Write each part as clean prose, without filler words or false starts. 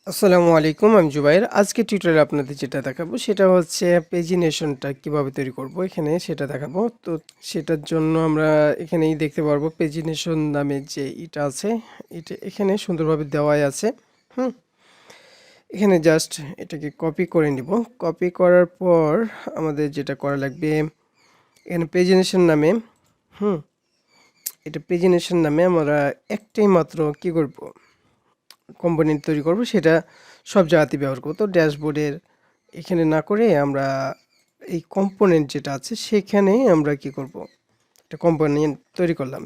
আসসালামু আলাইকুম, আমি জুবাইর। আজকে টিউটোরিয়ালে আপনাদের যেটা দেখাবো সেটা হচ্ছে পেজিনেশনটা কিভাবে তৈরি করব এখানে সেটা দেখাবো। তো সেটার জন্য আমরা এখানেই দেখতে পারবো পেজিনেশন নামে যে এটা আছে, এটা এখানে সুন্দরভাবে দেওয়াই আছে। হুম এখানে জাস্ট এটাকে কপি করে নিব। কপি করার পর আমাদের যেটা করা লাগবে, এখানে পেজিনেশন নামে এটা পেজিনেশন নামে আমরা একটাই মাত্র কি করব, কম্পোনেন্ট তৈরি করব, সেটা সব জায়গাতেই ব্যবহার করব। তো ড্যাশবোর্ডের এখানে না করে আমরা এই কম্পোনেন্ট যেটা আছে সেখানে আমরা কি করব, একটা কম্পোনেন্ট তৈরি করলাম।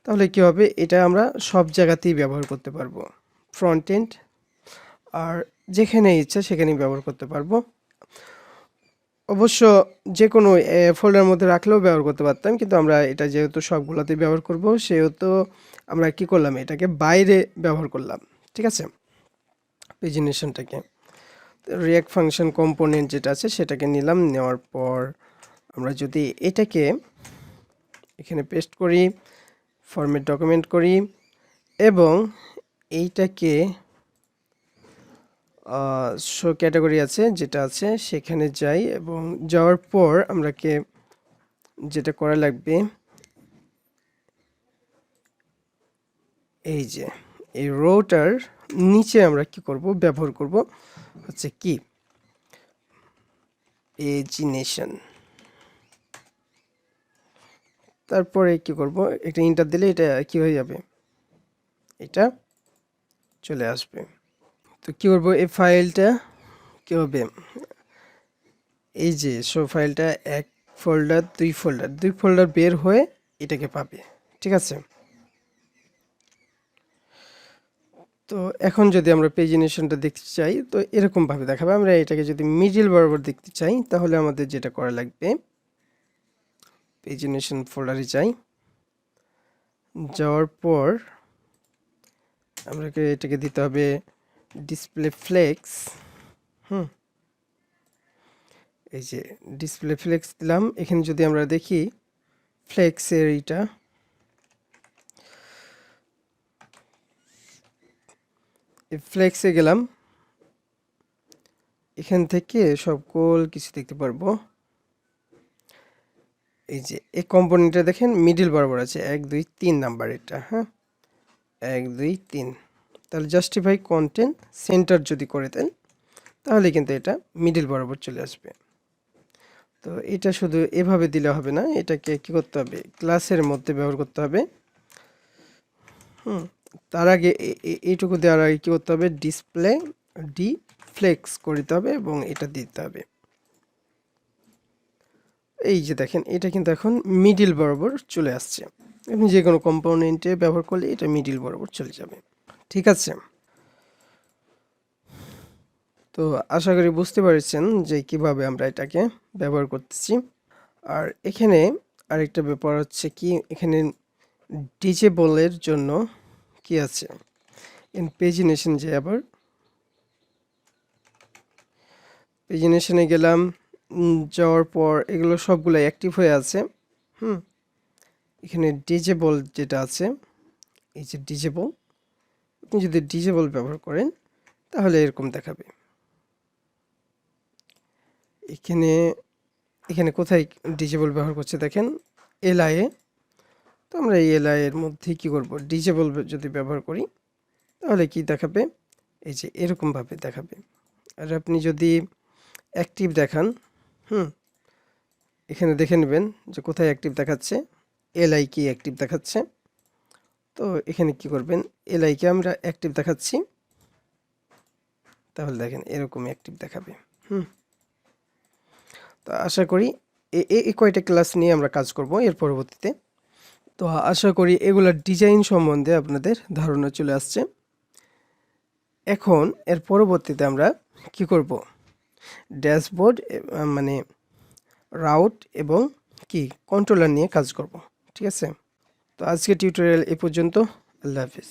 তাহলে কি হবে, এটা আমরা সব জায়গাতেই ব্যবহার করতে পারবো। ফ্রন্ট এন্ড আর যেখানে ইচ্ছা সেখানেই ব্যবহার করতে পারবো। অবশ্য যে কোনো ফোল্ডার মধ্যে রাখলেও ব্যবহার করতে পারতাম, কিন্তু আমরা এটা যেহেতু সবগুলোতেই ব্যবহার করব সেহেতু আমরা কি করলাম, এটাকে বাইরে ব্যবহার করলাম। ঠিক আছে, পেজিনেশনটাকে রিঅ্যাক্ট ফাংশন কম্পোনেন্ট যেটা আছে সেটাকে নিলাম। নেওয়ার পর আমরা যদি এটাকে এখানে পেস্ট করি, ফরম্যাট ডকুমেন্ট করি এবং এইটাকে শো ক্যাটাগরি আছে যেটা আছে সেখানে যাই, এবং যাওয়ার পর আমরাকে যেটা করা লাগবে, এই যে এই রোটার নিচে আমরা কি করব, ব্যবহার করব হচ্ছে কি পেজিনেশন। তারপরে কি করব, একটা ইন্টার দিলে এটা কি হয়ে যাবে, এটা চলে আসবে। তো কি করব, এই ফাইলটা কি হবে, এই যে শো ফাইলটা এক ফোল্ডার দুই ফোল্ডার বের হয়ে এটাকে পাবে। ঠিক আছে, তো এখন যদি আমরা পেজিনেশনটা দেখতে চাই তো এরকম ভাবে দেখাবে। আমরা এটাকে যদি মিডল বরাবর দেখতে চাই তাহলে আমাদের যেটা করা লাগবে, পেজিনেশন ফোল্ডারে যাই, যাওয়ার পর আমাকে এটাকে দিতে হবে ডিসপ্লে ফ্লেক্স। এই যে ডিসপ্লে ফ্লেক্স দিলাম। এখানে যদি আমরা দেখি ফ্লেক্সের এইটা, ফ্লেক্সে গেলাম, এখান থেকে সকল কিছু দেখতে পারবো। এই যে এই কম্পোনেন্টটা দেখেন মিডল বরাবর আছে 1 2 3 নাম্বার, এটা 1 2 3। তাহলে জাস্টিফাই কন্টেন্ট সেন্টার যদি করে দেন তাহলে কিন্তু এটা মিডল বরাবর চলে আসবে। তো এটা শুধু এভাবে দিলে হবে না, এটাকে কি করতে হবে, ক্লাসের মধ্যে ব্যবহার করতে হবে। তার আগে এইটুকু দেওয়ার আগে কি করতে হবে, ডিসপ্লে ডি ফ্লেক্স করতে হবে এবং এটা দিতে হবে। এই যে দেখেন এটা কিন্তু এখন মিডল বরাবর চলে আসছে। আপনি যে কোনো কম্পোনেন্টে ব্যবহার করলে এটা মিডল বরাবর চলে যাবে। ঠিক আছে, তো আশা করি বুঝতে পেরেছেন যে কিভাবে আমরা এটাকে ব্যবহার করতেছি। আর এখানে আরেকটা ব্যাপার হচ্ছে কি, এখানে ডিজেবলের জন্য কি আছে, ইন পেজিনেশন যে আবার পেজিনেশনে গেলাম, যাওয়ার পর এগুলো সবগুলো অ্যাক্টিভ হয়ে আছে। এখানে ডিজেবল যেটা আছে, এই যে ডিজেবল, আপনি যদি ডিজেবল ব্যবহার করেন তাহলে এরকম দেখাবে। এখানে এখানে কোথায় ডিজেবল ব্যবহার করছে দেখেন, এলআই এ। তো আমরা এই এলআই এর মধ্যে কি করব, ডিজেবল যদি ব্যবহার করি তাহলে কি দেখাবে, এই যে এরকমভাবে দেখাবে। আর আপনি যদি অ্যাক্টিভ দেখান, এখানে দেখে নেবেন যে কোথায় অ্যাক্টিভ দেখাচ্ছে, এলআই কি অ্যাক্টিভ দেখাচ্ছে। তো এখানে কি করবেন, এলআই কে আমরা অ্যাক্টিভ দেখাচ্ছি, তাহলে দেখেন এরকম অ্যাক্টিভ দেখাবে। তো আশা করি এই কয়টা ক্লাস নিয়ে আমরা কাজ করব এর পরবর্তীতে। তো আশা করি এগুলোর ডিজাইন সম্বন্ধে আপনাদের ধারণা চলে আসছে। এখন এর পরবর্তীতে আমরা কি করব, ড্যাশবোর্ড মানে রাউট এবং কি কন্ট্রোলার নিয়ে কাজ করব। ঠিক আছে, তো আজকে টিউটোরিয়াল এ পর্যন্ত। আল্লাহ হাফিজ।